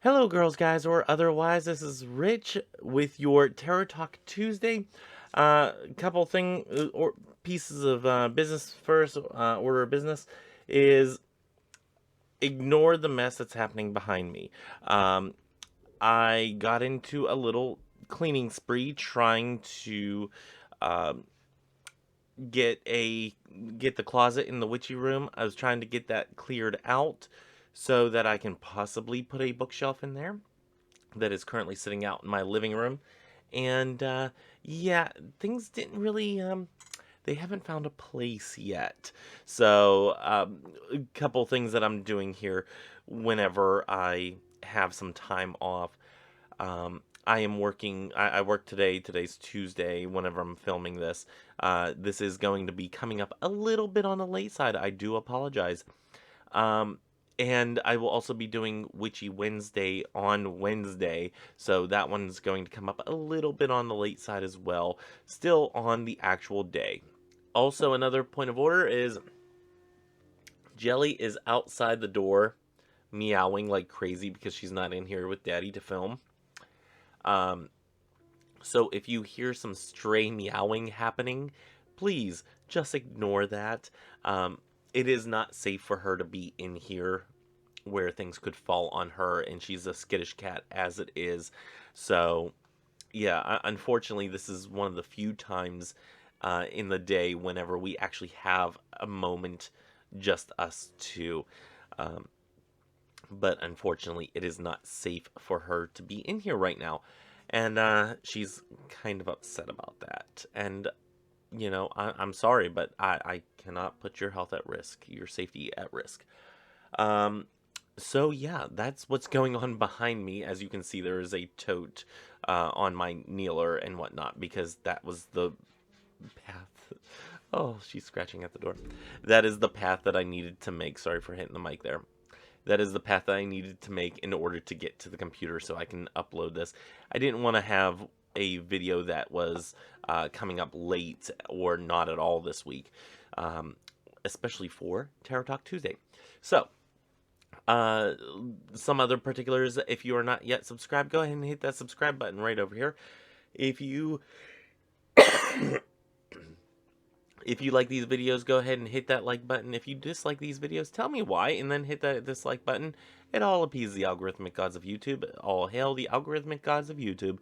Hello, girls, guys, or otherwise. This is Rich with your Tarot Talk Tuesday. Couple or pieces of business first. Order of business is ignore the mess that's happening behind me. Um, I got into a little cleaning spree trying to um, get a get the closet in the witchy room. I was trying to get that cleared out so that I can possibly put a bookshelf in there that is currently sitting out in my living room. And yeah, things didn't really they haven't found a place yet. So a couple things that I'm doing here whenever I have some time off. I am working. I work today. Today's Tuesday. Whenever I'm filming this, this is going to be coming up a little bit on the late side. I do apologize. Um, and I will also be doing Witchy Wednesday on Wednesday, so that one's going to come up a little bit on the late side as well, still on the actual day. Also, another point of order is Jelly is outside the door meowing like crazy because she's not in here with Daddy to film. Um, so if you hear some stray meowing happening, please just ignore that. Um, it is not safe for her to be in here where things could fall on her, and she's a skittish cat as it is. So, yeah, unfortunately, this is one of the few times in the day whenever we actually have a moment, just us two. Um, but unfortunately, it is not safe for her to be in here right now. And she's kind of upset about that. And, I'm sorry, but I cannot put your health at risk, your safety at risk. Um, so yeah, that's what's going on behind me. As you can see, there is a tote on my kneeler and whatnot because that was the path. Oh, she's scratching at the door. That is the path that I needed to make. Sorry for hitting the mic there. That is the path that I needed to make in order to get to the computer so I can upload this. I didn't want to have a video that was coming up late or not at all this week, especially for Tarot Talk Tuesday. So, uh, some other particulars, if you are not yet subscribed, go ahead and hit that subscribe button right over here. If you if you like these videos, go ahead and hit that like button. If you dislike these videos, tell me why, and then hit that dislike button. It all appeases the algorithmic gods of YouTube. All hail the algorithmic gods of YouTube.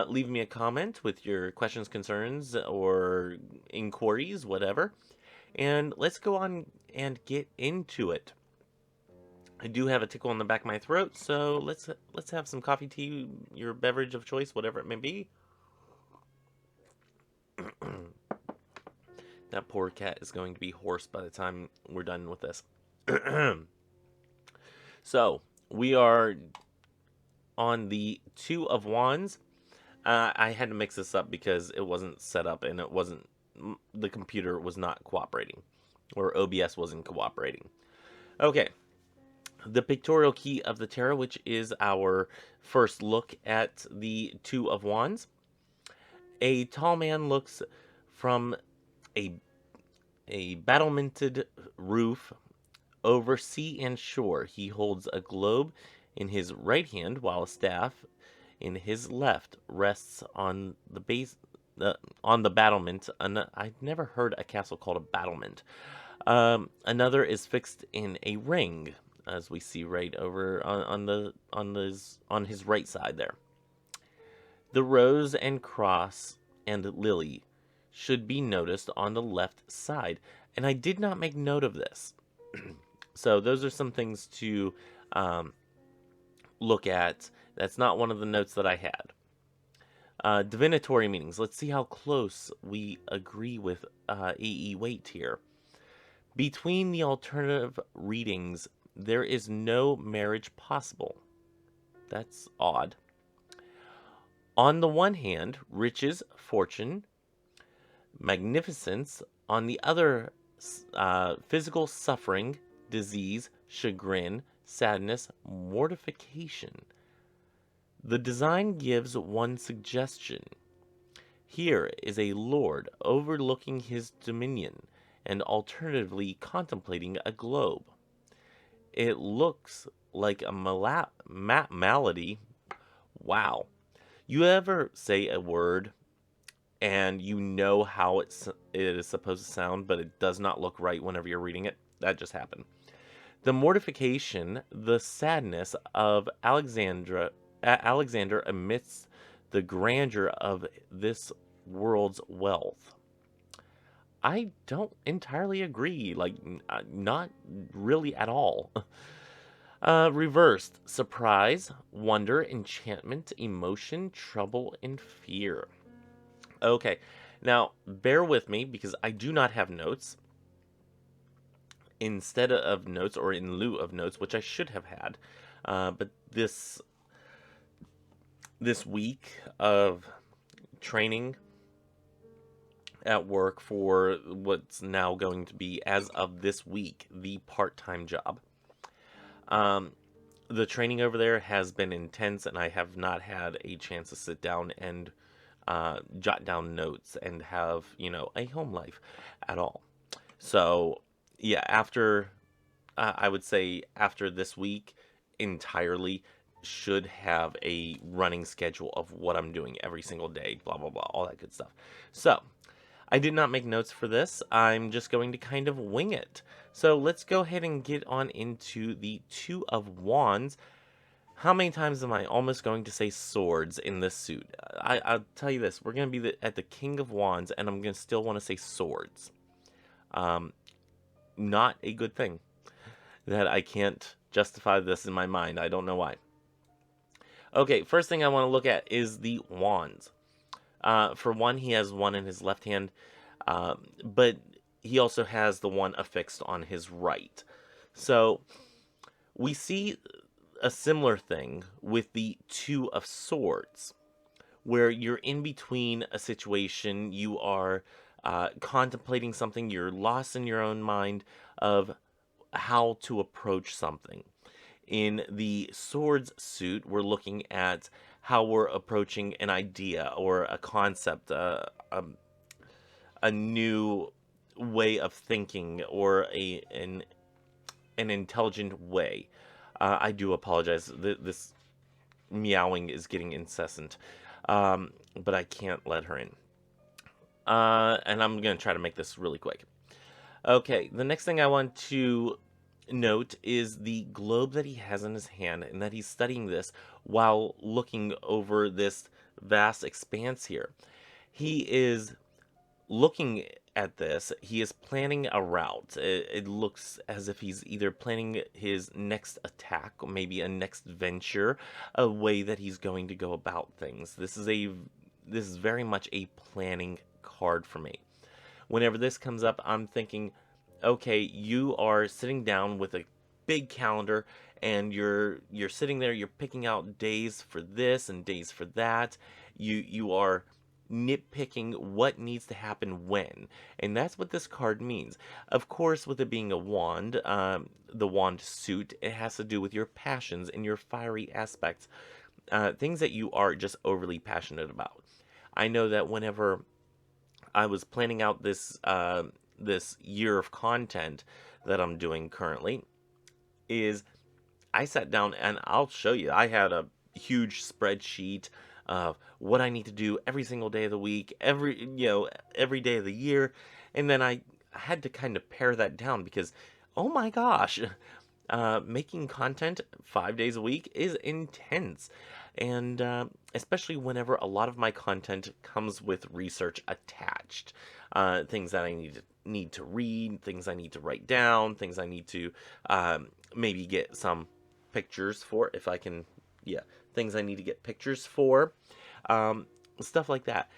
Leave me a comment with your questions, concerns, or inquiries, whatever. And let's go on and get into it. I do have a tickle in the back of my throat, so let's have some coffee, tea, your beverage of choice, whatever it may be. That poor cat is going to be hoarse by the time we're done with this. So, we are on the Two of Wands. I had to mix this up because it wasn't set up and the computer was not cooperating, or OBS wasn't cooperating. Okay, the pictorial key of the tarot, which is our first look at the Two of Wands. A tall man looks from a battlemented roof over sea and shore. He holds a globe in his right hand while a staff in his left rests on the base on the battlement. I've never heard a castle called a battlement. Another is fixed in a ring, as we see right over on his right side there. The rose and cross and lily should be noticed on the left side, and I did not make note of this. So those are some things to look at. That's not one of the notes that I had. Divinatory meanings. Let's see how close we agree with A.E. Waite here. Between the alternative readings, there is no marriage possible. That's odd. On the one hand, riches, fortune, magnificence. On the other, physical suffering, disease, chagrin, sadness, mortification. The design gives one suggestion. Here is a lord overlooking his dominion and alternatively contemplating a globe. it looks like a malady. Wow. You ever say a word and you know how it is supposed to sound, but it does not look right whenever you're reading it? That just happened. The mortification, the sadness of Alexander amidst the grandeur of this world's wealth. I don't entirely agree. Not really at all. Reversed surprise, wonder, enchantment, emotion, trouble, and fear. Okay, now bear with me because I do not have notes. Instead of notes, or in lieu of notes, which I should have had, but this week of training at work for what's now going to be, as of this week, the part-time job. The training over there has been intense, and I have not had a chance to sit down and jot down notes and have, a home life at all. So, yeah, after, I would say after this week entirely, should have a running schedule of what I'm doing every single day, blah, blah, blah, all that good stuff. So, I did not make notes for this. I'm just going to kind of wing it. So let's go ahead and get on into the Two of Wands. How many times am I almost going to say swords in this suit? I'll tell you this. We're going to be at the King of Wands, and I'm going to still want to say swords. Not a good thing. That I can't justify this in my mind. I don't know why. Okay, first thing I want to look at is the wands. For one, he has one in his left hand, but he also has the one affixed on his right. So we see a similar thing with the Two of Swords, where you're in between a situation, you are contemplating something, you're lost in your own mind of how to approach something. In the Swords suit, we're looking at how we're approaching an idea or a concept, a new way of thinking, or an intelligent way. I do apologize. This meowing is getting incessant, but I can't let her in. And I'm going to try to make this really quick. Okay, the next thing I want to note is the globe that he has in his hand, and that he's studying this while looking over this vast expanse here. He is looking at this, he is planning a route. It looks as if he's either planning his next attack, or maybe a next venture, a way that he's going to go about things. This is very much a planning card for me. Whenever this comes up, I'm thinking, okay, you are sitting down with a big calendar, and you're sitting there, you're picking out days for this and days for that. You are nitpicking what needs to happen when, and that's what this card means. Of course, with it being a wand, the wand suit, it has to do with your passions and your fiery aspects, things that you are just overly passionate about. I know that whenever I was planning out this year of content that I'm doing currently, is I sat down, and I'll show you, I had a huge spreadsheet of what I need to do every single day of the week, every day of the year, and then I had to kind of pare that down because, oh my gosh, making content 5 days a week is intense, and especially whenever a lot of my content comes with research attached, things that I need to read, things I need to write down, things I need to maybe get some pictures for, if I can, things I need to get pictures for, stuff like that.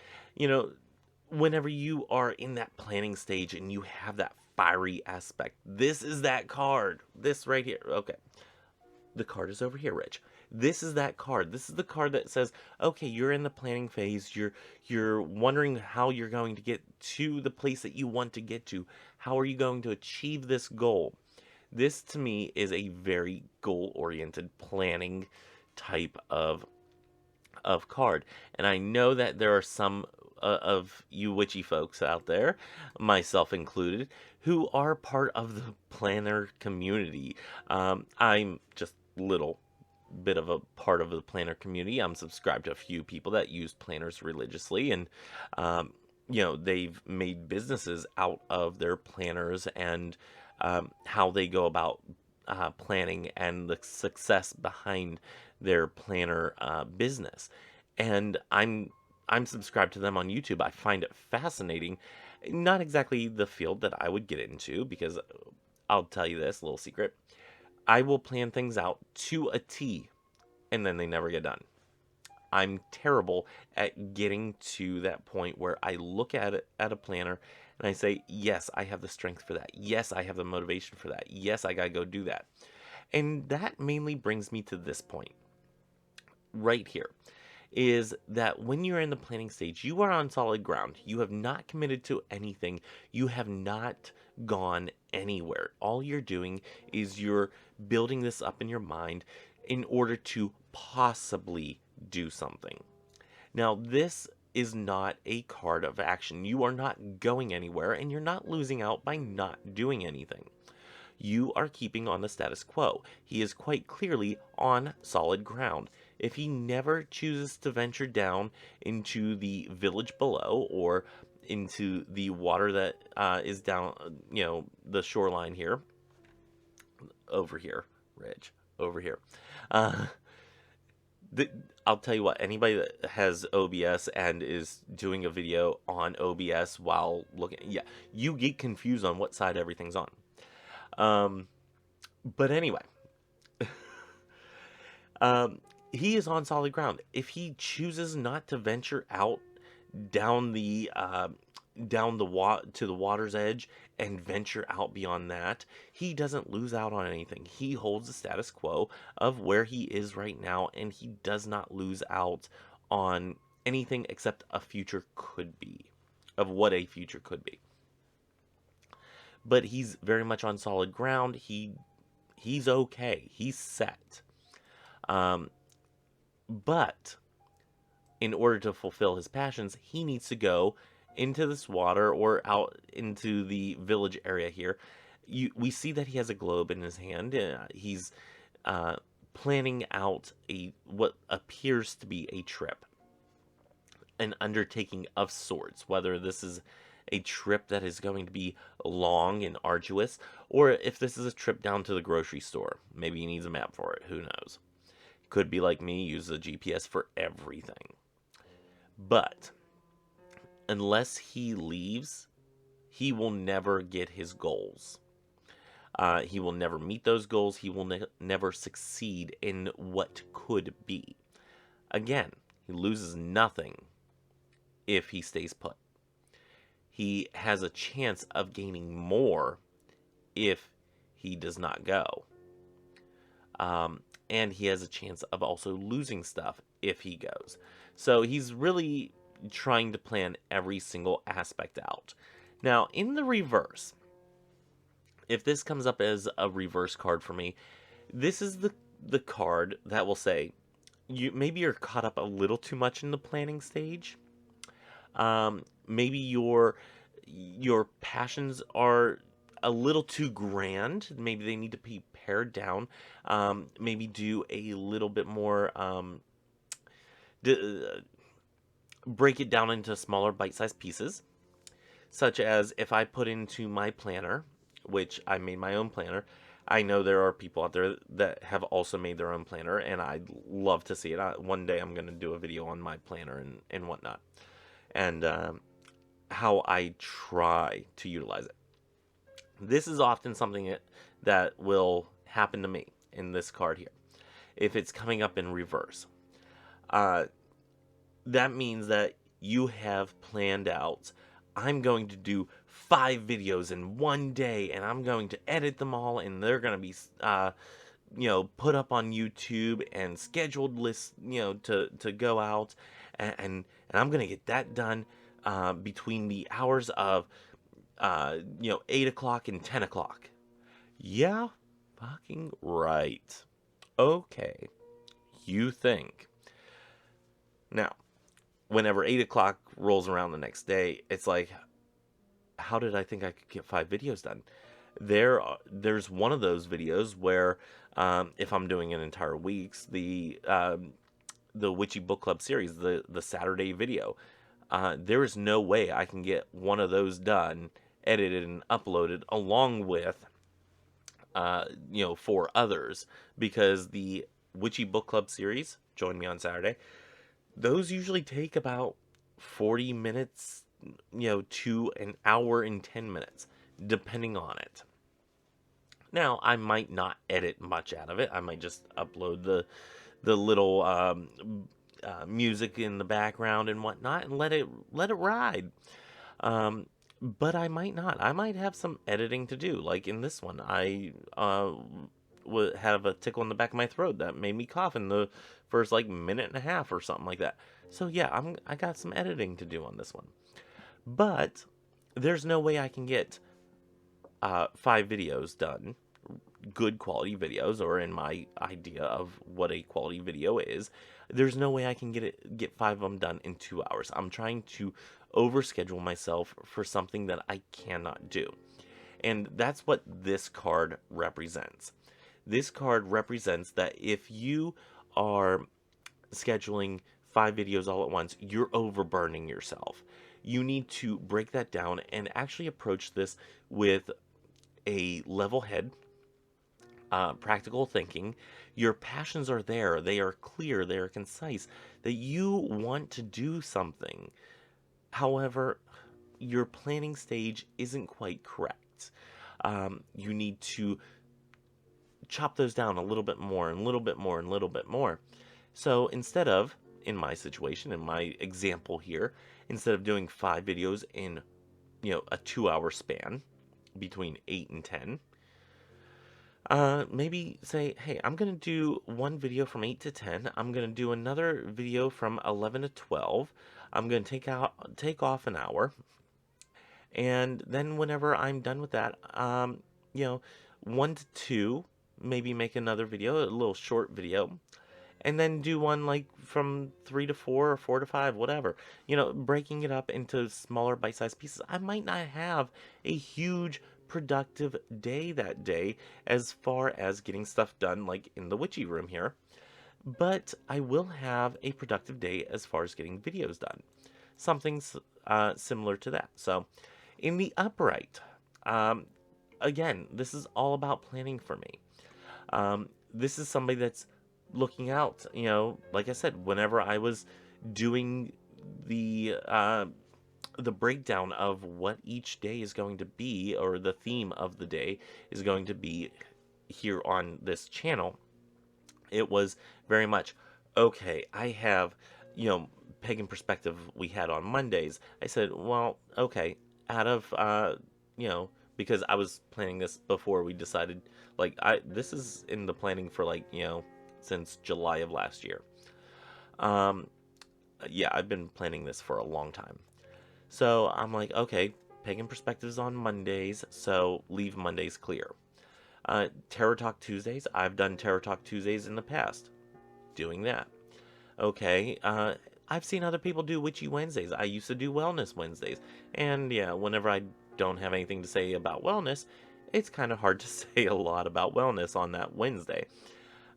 Whenever you are in that planning stage and you have that fiery aspect, this is that card. This right here. Okay. The card is over here, Rich. This is that card. This is the card that says, okay, you're in the planning phase. You're wondering how you're going to get to the place that you want to get to. How are you going to achieve this goal? This, to me, is a very goal-oriented planning type of card. And I know that there are some of you witchy folks out there, myself included, who are part of the planner community. I'm just little bit of a part of the planner community. I'm subscribed to a few people that use planners religiously, and um, they've made businesses out of their planners and how they go about planning and the success behind their planner business. And I'm subscribed to them on YouTube. I find it fascinating. Not exactly the field that I would get into, because I'll tell you this little secret. I will plan things out to a T, and then they never get done. I'm terrible at getting to that point where I look at it at a planner and I say, yes, I have the strength for that. Yes, I have the motivation for that. Yes, I gotta go do that. And that mainly brings me to this point right here, is that when you're in the planning stage, you are on solid ground. You have not committed to anything. You have not gone anywhere. All you're doing is you're building this up in your mind in order to possibly do something. Now, this is not a card of action. You are not going anywhere, and you're not losing out by not doing anything. You are keeping on the status quo. He is quite clearly on solid ground. If he never chooses to venture down into the village below or into the water that is down, the shoreline here, over here, Rich, over here. Uh, I'll tell you what, anybody that has OBS and is doing a video on OBS while looking, yeah, you get confused on what side everything's on. But anyway, he is on solid ground. If he chooses not to venture out down the to the water's edge and venture out beyond that, he doesn't lose out on anything. He holds the status quo of where he is right now, and he does not lose out on anything except a future could be, of what a future could be. But he's very much on solid ground. He's okay. He's set. But in order to fulfill his passions, he needs to go into this water or out into the village area here. We see that he has a globe in his hand. He's planning out what appears to be a trip, an undertaking of sorts, whether this is a trip that is going to be long and arduous, or if this is a trip down to the grocery store. Maybe he needs a map for it, who knows. Could be like me, use the GPS for everything. But unless he leaves, he will never get his goals. He will never meet those goals. He will never succeed in what could be. Again, he loses nothing if he stays put. He has a chance of gaining more if he does not go. And he has a chance of also losing stuff if he goes. So he's really trying to plan every single aspect out. Now, in the reverse, if this comes up as a reverse card for me, this is the card that will say, maybe you're caught up a little too much in the planning stage. Maybe your passions are a little too grand. Maybe they need to be pared down. Maybe do a little bit more, break it down into smaller bite-sized pieces. Such as if I put into my planner, which I made my own planner, I know there are people out there that have also made their own planner, and I'd love to see it. One day I'm going to do a video on my planner and whatnot. And how I try to utilize it. This is often something that will happen to me in this card here. If it's coming up in reverse. That means that you have planned out, I'm going to do 5 videos in one day, and I'm going to edit them all, and they're going to be put up on YouTube and scheduled lists, to go out, and I'm going to get that done between the hours of 8 o'clock and 10 o'clock. Yeah, fucking right. Okay, you think. Now, whenever 8 o'clock rolls around the next day, it's like, how did I think I could get 5 videos done? There's one of those videos where, if I'm doing an entire week's, the Witchy Book Club series, the Saturday video, there is no way I can get one of those done, edited and uploaded along with, 4 others, because the Witchy Book Club series, Join Me on Saturday, those usually take about 40 minutes, to an hour and 10 minutes, depending on it. Now, I might not edit much out of it. I might just upload the little music in the background and whatnot, and let it ride. Um, but I might not. I might have some editing to do. Like in this one, I would have a tickle in the back of my throat that made me cough in the first like minute and a half or something like that. So yeah, I got some editing to do on this one. But there's no way I can get 5 videos done, good quality videos, or in my idea of what a quality video is, there's no way I can get 5 of them done in 2 hours. I'm trying to overschedule myself for something that I cannot do. And that's what this card represents. This card represents that if you are scheduling 5 videos all at once, you're overburning yourself. You need to break that down and actually approach this with a level head, practical thinking. Your passions are there, they are clear, they are concise, that you want to do something. However, your planning stage isn't quite correct. You need to chop those down a little bit more, and a little bit more, and a little bit more. So instead of, in my situation, in my example here, instead of doing 5 videos in, a 2-hour span between 8 and 10, maybe say, hey, I'm going to do one video from 8 to 10. I'm going to do another video from 11 to 12. I'm going to take off an hour. And then whenever I'm done with that, 1 to 2, maybe make another video, a little short video. And then do one like from 3 to 4 or 4 to 5, whatever. Breaking it up into smaller bite-sized pieces. I might not have a huge productive day that day as far as getting stuff done like in the witchy room here, but I will have a productive day as far as getting videos done. Something similar to that. So in the upright, again, this is all about planning for me. This is somebody that's looking out, like I said, whenever I was doing the breakdown of what each day is going to be, or the theme of the day is going to be here on this channel, it was very much, okay, I have, pagan perspective we had on Mondays. I said, well, okay, out of, because I was planning this before we decided, this is in the planning for since July of last year. Yeah, I've been planning this for a long time. So I'm like, okay, pagan perspectives on Mondays, so leave Mondays clear. Tarot Talk Tuesdays, I've done Tarot Talk Tuesdays in the past. Doing that. Okay, I've seen other people do Witchy Wednesdays. I used to do Wellness Wednesdays. And yeah, whenever I don't have anything to say about wellness, it's kind of hard to say a lot about wellness on that Wednesday.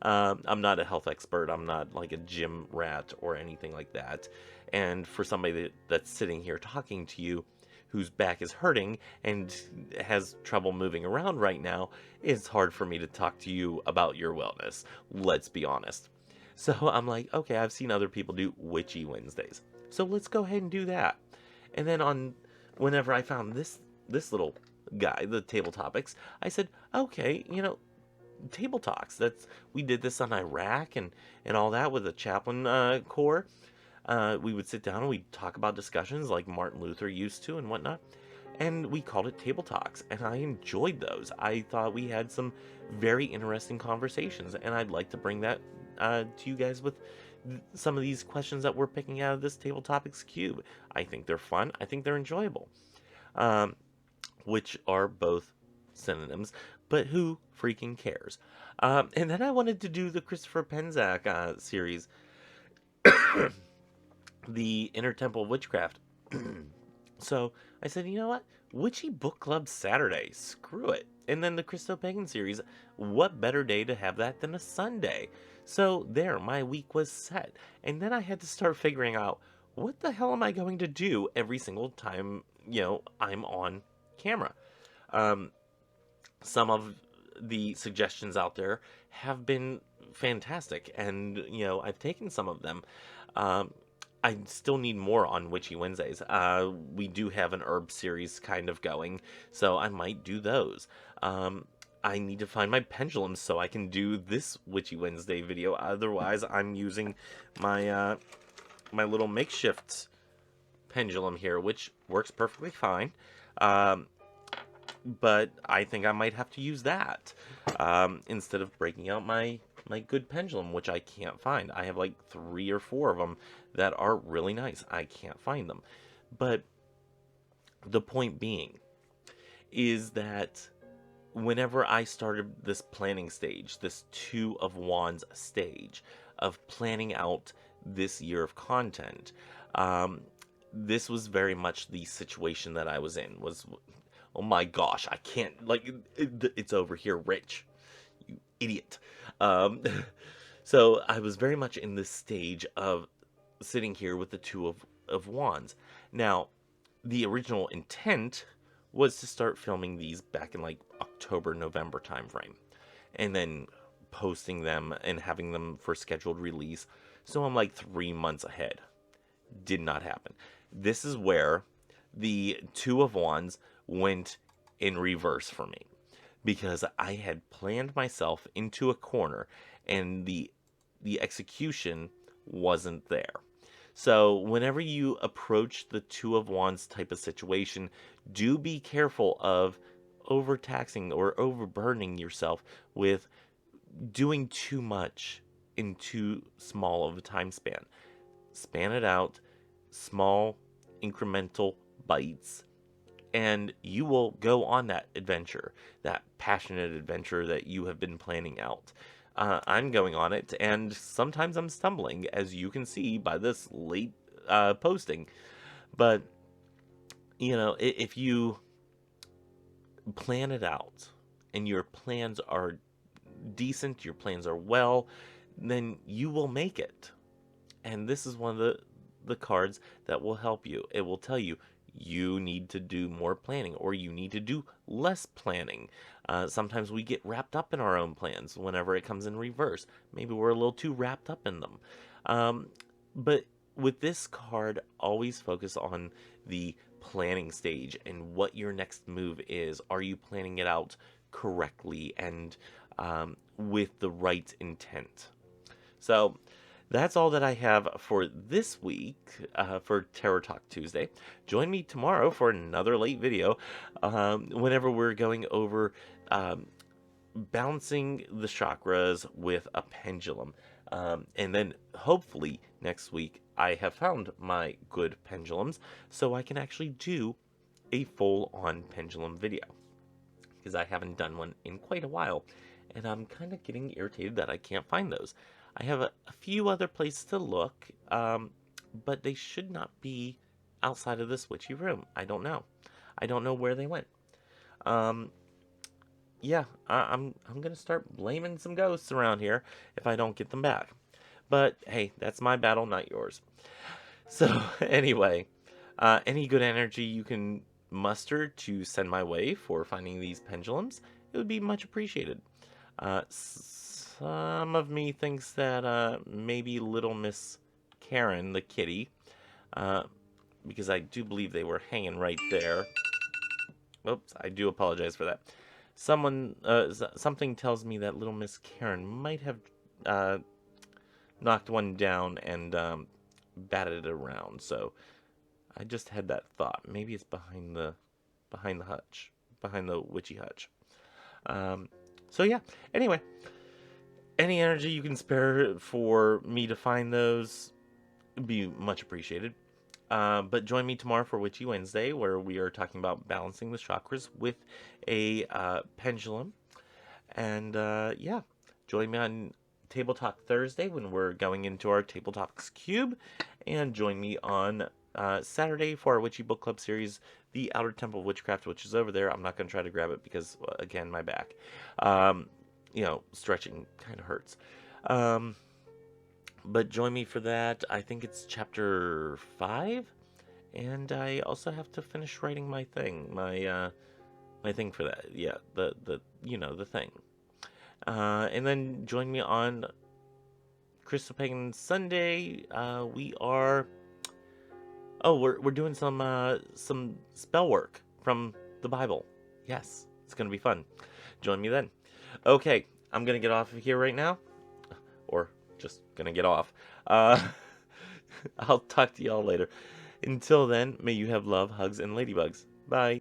I'm not a health expert. I'm not like a gym rat or anything like that. And for somebody that's sitting here talking to you, whose back is hurting and has trouble moving around right now, it's hard for me to talk to you about your wellness. Let's be honest. So I'm like, okay, I've seen other people do Witchy Wednesdays, so let's go ahead and do that. And then whenever I found this little guy, the table topics, I said, okay, table talks. We did this on Iraq and all that with the chaplain corps. We would sit down and we'd talk about discussions like Martin Luther used to and whatnot, and we called it table talks, and I enjoyed those. I thought we had some very interesting conversations, and I'd like to bring that to you guys with some of these questions that we're picking out of this table topics cube. I think they're fun. I think they're enjoyable, which are both synonyms, but who freaking cares? And then I wanted to do the Christopher Penzak series, the Inner Temple of Witchcraft. So I said, you know what? Witchy Book Club Saturday. Screw it. And then the Christo-Pagan series. What better day to have that than a Sunday? So there, my week was set. And then I had to start figuring out what the hell am I going to do every single time, I'm on camera. Um, some of the suggestions out there have been fantastic, and I've taken some of them. Um, I still need more on Witchy Wednesdays. We do have an herb series kind of going, so I might do those. I need to find my pendulum so I can do this Witchy Wednesday video. Otherwise, I'm using my little makeshift pendulum here, which works perfectly fine. Um, but I think I might have to use that instead of breaking out my good pendulum, which I can't find. I have like 3 or 4 of them that are really nice. I can't find them. But the point being is that whenever I started this planning stage, this Two of Wands stage of planning out this year of content, this was very much the situation that I was in. Was, oh my gosh, I can't, like, it's over here, Rich, you idiot. Um, so I was very much in this stage of sitting here with the Two of Wands. Now, the original intent was to start filming these back in like October, November timeframe, and then posting them and having them for scheduled release. So I'm like 3 months ahead. Did not happen. This is where the Two of Wands went in reverse for me, because I had planned myself into a corner and the execution wasn't there. So whenever you approach the Two of Wands type of situation, do be careful of overtaxing or overburdening yourself with doing too much in too small of a time span. Span it out, small incremental bites, and you will go on that adventure, that passionate adventure that you have been planning out. I'm going on it, and sometimes I'm stumbling, as you can see by this late posting. But, if you plan it out and your plans are decent, your plans are well, then you will make it. And this is one of the cards that will help you. It will tell you you need to do more planning, or you need to do less planning. Sometimes we get wrapped up in our own plans whenever it comes in reverse. Maybe we're a little too wrapped up in them. But with this card, always focus on the planning stage and what your next move is. Are you planning it out correctly and with the right intent? So that's all that I have for this week for Tarot Talk Tuesday. Join me tomorrow for another late video whenever we're going over balancing the chakras with a pendulum. And then hopefully next week I have found my good pendulums so I can actually do a full-on pendulum video, because I haven't done one in quite a while, and I'm kind of getting irritated that I can't find those. I have a few other places to look, but they should not be outside of this witchy room. I don't know. I don't know where they went. Yeah, I'm gonna start blaming some ghosts around here if I don't get them back. But hey, that's my battle, not yours. So anyway, any good energy you can muster to send my way for finding these pendulums, it would be much appreciated. Some of me thinks that maybe Little Miss Karen, the kitty, because I do believe they were hanging right there. Oops, I do apologize for that. Something tells me that Little Miss Karen might have knocked one down and batted it around. So I just had that thought. Maybe it's behind the hutch, behind the witchy hutch. So yeah. Anyway, any energy you can spare for me to find those would be much appreciated. But join me tomorrow for Witchy Wednesday, where we are talking about balancing the chakras with a pendulum. And yeah, join me on Table Talk Thursday when we're going into our Table Talks Cube. And join me on Saturday for our Witchy Book Club series the Outer Temple of Witchcraft, which is over there. I'm not going to try to grab it because, again, my back. Um, stretching kind of hurts. But join me for that. I think it's chapter 5. And I also have to finish writing my thing. My thing for that. Yeah, the thing. And then join me on Christo-Pagan Sunday. We are... Oh, we're doing some spell work from the Bible. Yes, it's gonna be fun. Join me then. Okay, I'm gonna get off of here right now, or just gonna get off. I'll talk to y'all later. Until then, may you have love, hugs, and ladybugs. Bye.